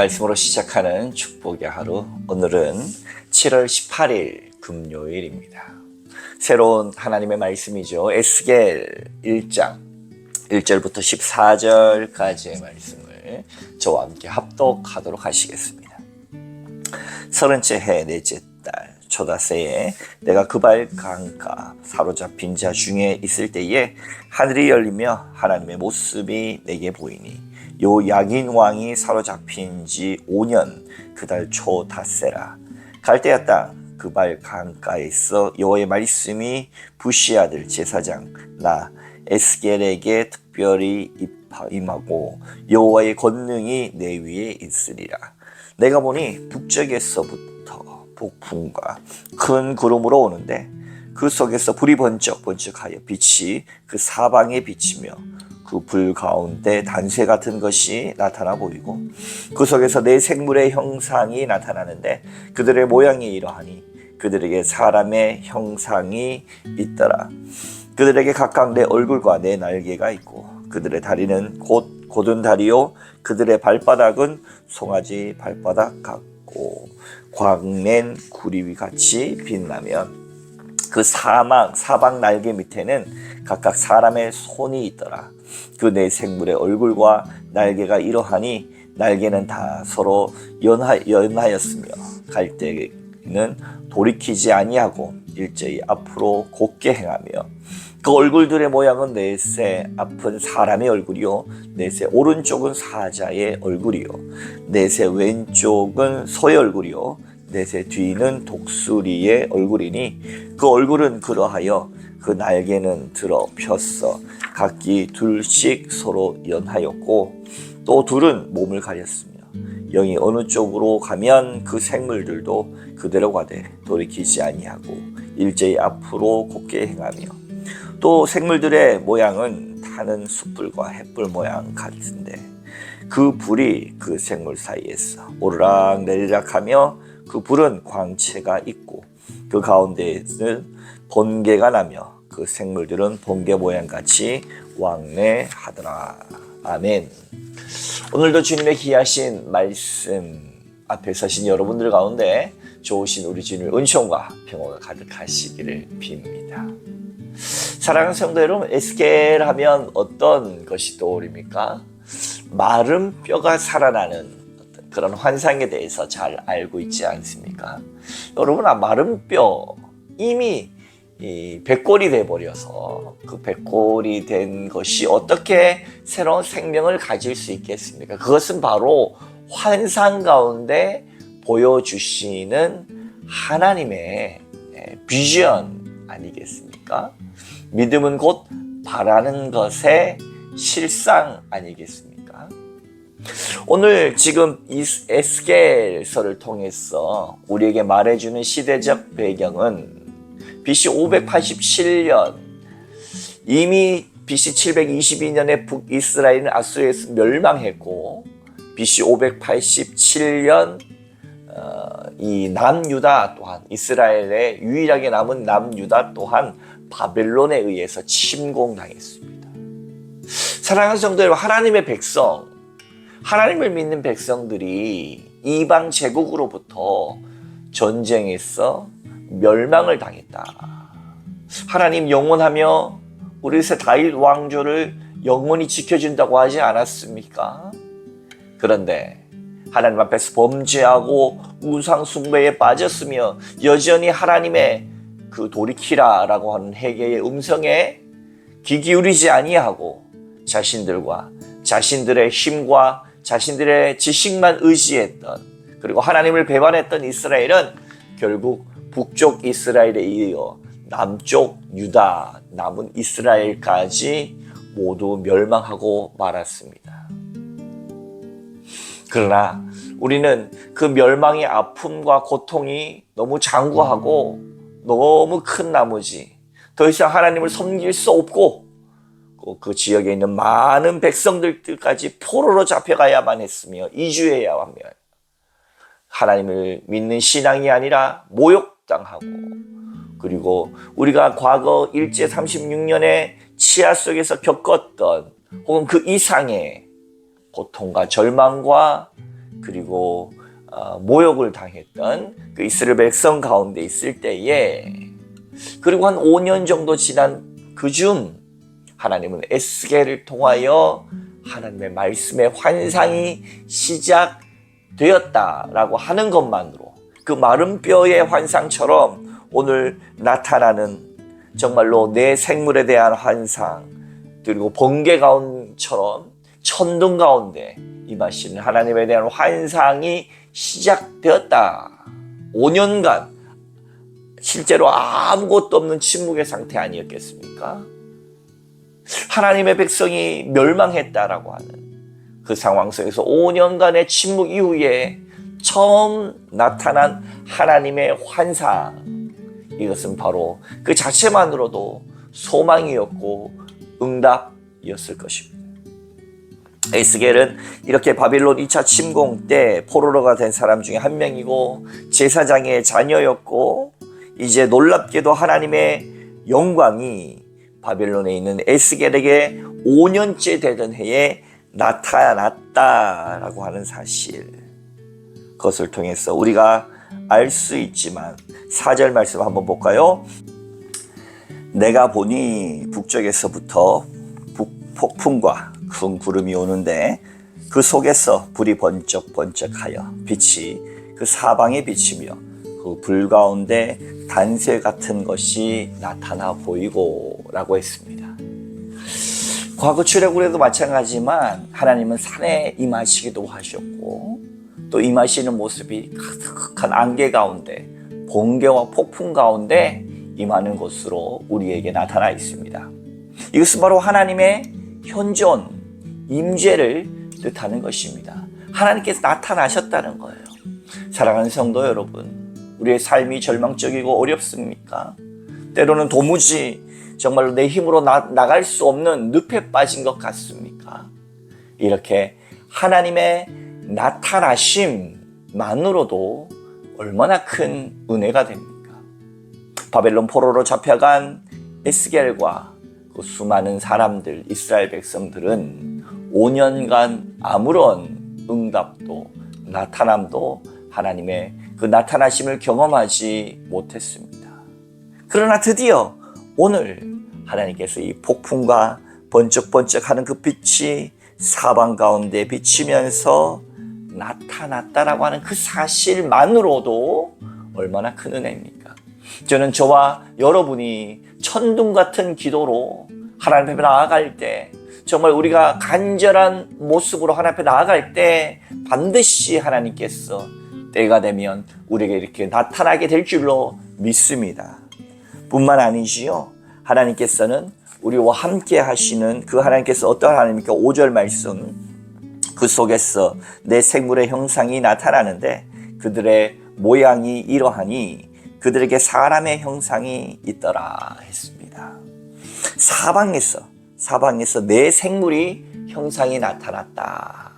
말씀으로 시작하는 축복의 하루, 오늘은 7월 18일 금요일입니다. 새로운 하나님의 말씀이죠. 에스겔 1장 1절부터 14절까지의 말씀을 저와 함께 합독하도록 하시겠습니다. 30째 해 넷째 달 초다새에 내가 그발 강가 사로잡힌 자 중에 있을 때에 하늘이 열리며 하나님의 모습이 내게 보이니 요 야긴 왕이 사로잡힌 지 5년 그달 초 닷새라. 갈대아 땅 그발 강가에 있어 여호와의 말씀이 부시 아들 제사장 나 에스겔에게 특별히 임하고 여호와의 권능이 내 위에 있으리라. 내가 보니 북쪽에서부터 폭풍과 큰 구름으로 오는데 그 속에서 불이 번쩍번쩍하여 빛이 그 사방에 비치며 그 불 가운데 단쇠 같은 것이 나타나 보이고 그 속에서 네 생물의 형상이 나타나는데 그들의 모양이 이러하니 그들에게 사람의 형상이 있더라. 그들에게 각각 내 얼굴과 내 날개가 있고 그들의 다리는 곧 곧은 다리요 그들의 발바닥은 송아지 발바닥 같고 광낸 구리 같이 빛나면 그 사방 날개 밑에는 각각 사람의 손이 있더라. 그 네 생물의 얼굴과 날개가 이러하니 날개는 다 서로 연하였으며 갈대는 돌이키지 아니하고 일제히 앞으로 곧게 행하며 그 얼굴들의 모양은 넷의 앞은 사람의 얼굴이요 넷의 오른쪽은 사자의 얼굴이요 넷의 왼쪽은 소의 얼굴이요 넷의 뒤는 독수리의 얼굴이니 그 얼굴은 그러하여 그 날개는 들어 폈어 각기 둘씩 서로 연하였고 또 둘은 몸을 가렸으며 영이 어느 쪽으로 가면 그 생물들도 그대로 가되 돌이키지 아니하고 일제히 앞으로 곧게 행하며 또 생물들의 모양은 타는 숯불과 햇불 모양 같은데 그 불이 그 생물 사이에서 오르락 내리락 하며 그 불은 광채가 있고 그 가운데에는 번개가 나며 그 생물들은 번개 모양같이 왕래하더라. 아멘. 오늘도 주님의 귀하신 말씀 앞에 서신 여러분들 가운데 좋으신 우리 주님의 은총과 평화가 가득하시기를 빕니다. 사랑하는 성도 여러분, 에스겔 하면 어떤 것이 떠오릅니까? 마른 뼈가 살아나는 어떤 그런 환상에 대해서 잘 알고 있지 않습니까? 여러분, 마른 뼈 이미 백골이 돼버려서 그 백골이 된 것이 어떻게 새로운 생명을 가질 수 있겠습니까? 그것은 바로 환상 가운데 보여주시는 하나님의 비전 아니겠습니까? 믿음은 곧 바라는 것의 실상 아니겠습니까? 오늘 지금 이 에스겔서를 통해서 우리에게 말해주는 시대적 배경은 BC 587년 이미 BC 722년에 북이스라엘은 아수르에서 멸망했고 BC 587년 이 남유다 또한 이스라엘의 유일하게 남은 남유다 또한 바벨론에 의해서 침공당했습니다. 사랑하는 성도 여러분, 하나님의 백성, 하나님을 믿는 백성들이 이방 제국으로부터 전쟁에서 멸망을 당했다. 하나님 영원하며 우리 다윗 왕조를 영원히 지켜준다고 하지 않았습니까? 그런데 하나님 앞에서 범죄하고 우상 숭배에 빠졌으며 여전히 하나님의 그 돌이키라라고 하는 회개의 음성에 귀 기울이지 아니하고 자신들과 자신들의 힘과 자신들의 지식만 의지했던 그리고 하나님을 배반했던 이스라엘은 결국 북쪽 이스라엘에 이어 남쪽 유다 남은 이스라엘까지 모두 멸망하고 말았습니다. 그러나 우리는 그 멸망의 아픔과 고통이 너무 장구하고 너무 큰 나머지 더 이상 하나님을 섬길 수 없고 그 지역에 있는 많은 백성들까지 포로로 잡혀가야만 했으며 이주해야 하며 하나님을 믿는 신앙이 아니라 모욕당하고 그리고 우리가 과거 일제 36년의 치하 속에서 겪었던 혹은 그 이상의 고통과 절망과 그리고 모욕을 당했던 그 이스라엘 백성 가운데 있을 때에, 그리고 한 5년 정도 지난 그중 하나님은 에스겔을 통하여 하나님의 말씀의 환상이 시작되었다라고 하는 것만으로, 그 마른 뼈의 환상처럼 오늘 나타나는 정말로 내 생물에 대한 환상, 그리고 번개 가운처럼 천둥 가운데 임하시는 하나님에 대한 환상이 시작되었다. 5년간 실제로 아무것도 없는 침묵의 상태 아니었겠습니까? 하나님의 백성이 멸망했다라고 하는 그 상황 속에서 5년간의 침묵 이후에 처음 나타난 하나님의 환상, 이것은 바로 그 자체만으로도 소망이었고 응답이었을 것입니다. 에스겔은 이렇게 바빌론 2차 침공 때 포로로가 된 사람 중에 한 명이고 제사장의 자녀였고, 이제 놀랍게도 하나님의 영광이 바빌론에 있는 에스겔에게 5년째 되던 해에 나타났다라고 하는 사실, 그것을 통해서 우리가 알 수 있지만 4절 말씀 한번 볼까요? 내가 보니 북쪽에서부터 폭풍과 큰 구름이 오는데 그 속에서 불이 번쩍번쩍하여 빛이 그 사방에 비치며 그 불 가운데 단새 같은 것이 나타나 보이고 라고 했습니다. 과거 출애굽에도 마찬가지지만 하나님은 산에 임하시기도 하셨고, 또 임하시는 모습이 가득한 안개 가운데 번개와 폭풍 가운데 임하는 것으로 우리에게 나타나 있습니다. 이것은 바로 하나님의 현존, 임재를 뜻하는 것입니다. 하나님께서 나타나셨다는 거예요. 사랑하는 성도 여러분, 우리의 삶이 절망적이고 어렵습니까? 때로는 도무지 정말로 내 힘으로 나갈 수 없는 늪에 빠진 것 같습니까? 이렇게 하나님의 나타나심만으로도 얼마나 큰 은혜가 됩니까? 바벨론 포로로 잡혀간 에스겔과 그 수많은 사람들, 이스라엘 백성들은 5년간 아무런 응답도 나타남도 하나님의 그 나타나심을 경험하지 못했습니다. 그러나 드디어 오늘 하나님께서 이 폭풍과 번쩍번쩍하는 그 빛이 사방 가운데 비치면서 나타났다라고 하는 그 사실만으로도 얼마나 큰 은혜입니까? 저는 저와 여러분이 천둥 같은 기도로 하나님 앞에 나아갈 때, 정말 우리가 간절한 모습으로 하나님 앞에 나아갈 때 반드시 하나님께서 때가 되면 우리에게 이렇게 나타나게 될 줄로 믿습니다. 뿐만 아니지요, 하나님께서는 우리와 함께 하시는 그 하나님께서 어떤 하나님입니까? 5절 말씀, 그 속에서 내 생물의 형상이 나타나는데 그들의 모양이 이러하니 그들에게 사람의 형상이 있더라 했습니다. 사방에서 내 생물이 형상이 나타났다.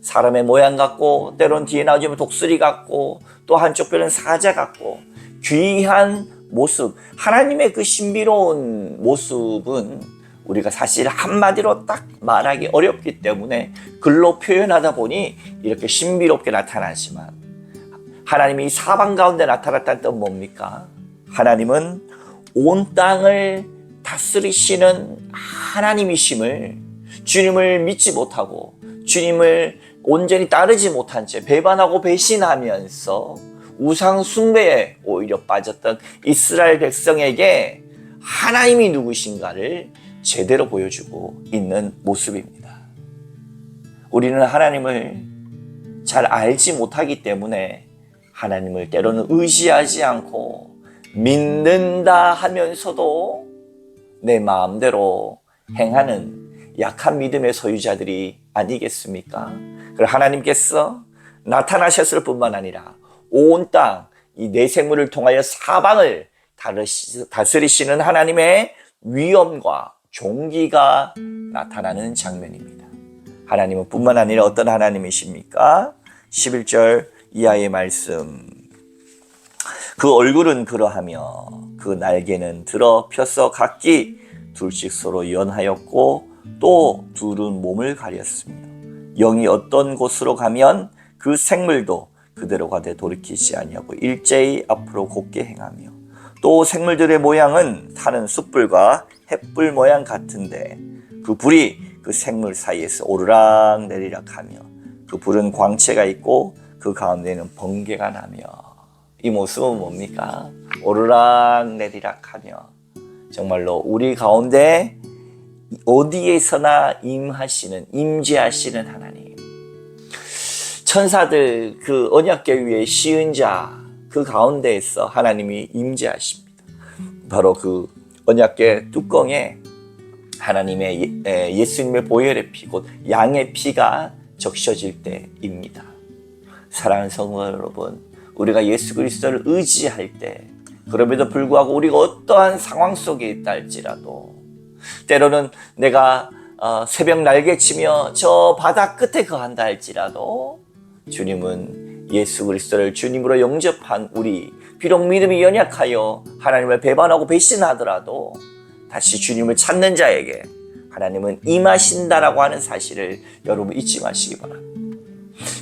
사람의 모양 같고, 때론 뒤에 나오지만 독수리 같고, 또 한쪽 뼈는 사자 같고, 귀한 모습, 하나님의 그 신비로운 모습은 우리가 사실 한마디로 딱 말하기 어렵기 때문에 글로 표현하다 보니 이렇게 신비롭게 나타나지만, 하나님이 사방 가운데 나타났다는 뜻은 뭡니까? 하나님은 온 땅을 다스리시는 하나님이심을, 주님을 믿지 못하고 주님을 온전히 따르지 못한 채 배반하고 배신하면서 우상 숭배에 오히려 빠졌던 이스라엘 백성에게 하나님이 누구신가를 제대로 보여주고 있는 모습입니다. 우리는 하나님을 잘 알지 못하기 때문에 하나님을 때로는 의지하지 않고 믿는다 하면서도 내 마음대로 행하는 약한 믿음의 소유자들이 아니겠습니까? 그리고 하나님께서 나타나셨을 뿐만 아니라 온 땅, 이 내 생물을 통하여 사방을 다스리시는 하나님의 위엄과 존귀가 나타나는 장면입니다. 하나님은 뿐만 아니라 어떤 하나님이십니까? 11절 이하의 말씀, 그 얼굴은 그러하며 그 날개는 들어 펴서 각기 둘씩 서로 연하였고 또 둘은 몸을 가렸습니다. 영이 어떤 곳으로 가면 그 생물도 그대로 가되 돌이키지 아니하고 일제히 앞으로 곧게 행하며 또 생물들의 모양은 타는 숯불과 햇불 모양 같은데 그 불이 그 생물 사이에서 오르락 내리락 하며 그 불은 광채가 있고 그 가운데는 번개가 나며 이 모습은 뭡니까? 오르락 내리락 하며 정말로 우리 가운데 어디에서나 임재하시는 하나님. 천사들 그 언약궤 위에 씌은 자 그 가운데에서 하나님이 임재하십니다. 바로 그 언약궤 뚜껑에 하나님의 예수님의 보혈의 피, 곧 양의 피가 적셔질 때입니다. 사랑하는 성도 여러분, 우리가 예수 그리스도를 의지할 때 그럼에도 불구하고 우리가 어떠한 상황 속에 있다 할지라도 때로는 내가 새벽 날개치며 저 바다 끝에 거한다 할지라도 주님은 예수 그리스도를 주님으로 영접한 우리 비록 믿음이 연약하여 하나님을 배반하고 배신하더라도 다시 주님을 찾는 자에게 하나님은 임하신다라고 하는 사실을 여러분 잊지 마시기 바랍니다.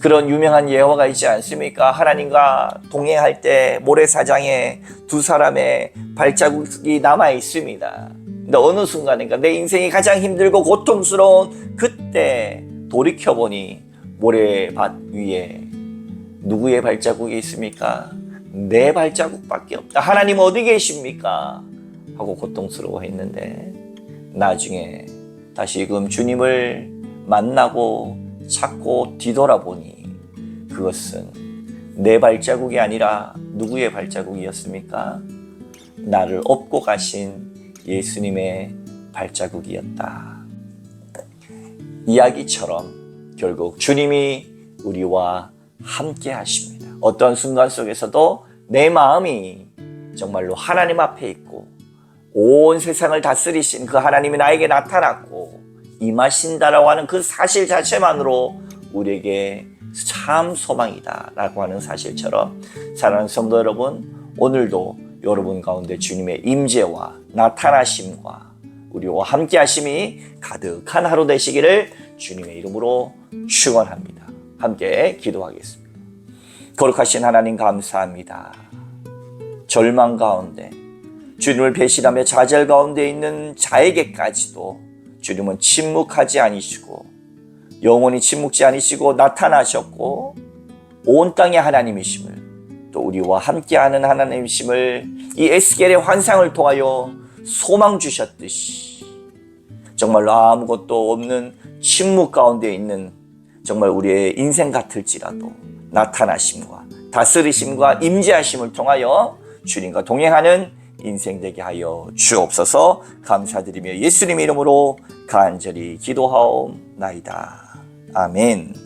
그런 유명한 예화가 있지 않습니까? 하나님과 동행할 때 모래사장에 두 사람의 발자국이 남아 있습니다. 근데 어느 순간인가 내 인생이 가장 힘들고 고통스러운 그때 돌이켜보니 모래밭 위에 누구의 발자국이 있습니까? 내 발자국밖에 없다. 하나님 어디 계십니까? 하고 고통스러워 했는데 나중에 다시금 주님을 만나고 찾고 뒤돌아보니 그것은 내 발자국이 아니라 누구의 발자국이었습니까? 나를 업고 가신 예수님의 발자국이었다. 이야기처럼 결국 주님이 우리와 함께 하십니다. 어떤 순간 속에서도 내 마음이 정말로 하나님 앞에 있고 온 세상을 다스리신 그 하나님이 나에게 나타났고 임하신다라고 하는 그 사실 자체만으로 우리에게 참 소망이다 라고 하는 사실처럼 사랑하는 성도 여러분, 오늘도 여러분 가운데 주님의 임재와 나타나심과 우리와 함께 하심이 가득한 하루 되시기를 주님의 이름으로 축원합니다. 함께 기도하겠습니다. 거룩하신 하나님 감사합니다. 절망 가운데 주님을 배신하며 좌절 가운데 있는 자에게까지도 주님은 침묵하지 아니시고 영원히 침묵지 아니시고 나타나셨고 온 땅의 하나님이심을 또 우리와 함께하는 하나님이심을 이 에스겔의 환상을 통하여 소망 주셨듯이 정말로 아무것도 없는 침묵 가운데 있는 정말 우리의 인생 같을지라도 나타나심과 다스리심과 임재하심을 통하여 주님과 동행하는 인생 되게 하여 주옵소서. 감사드리며 예수님 이름으로 간절히 기도하옵나이다. 아멘.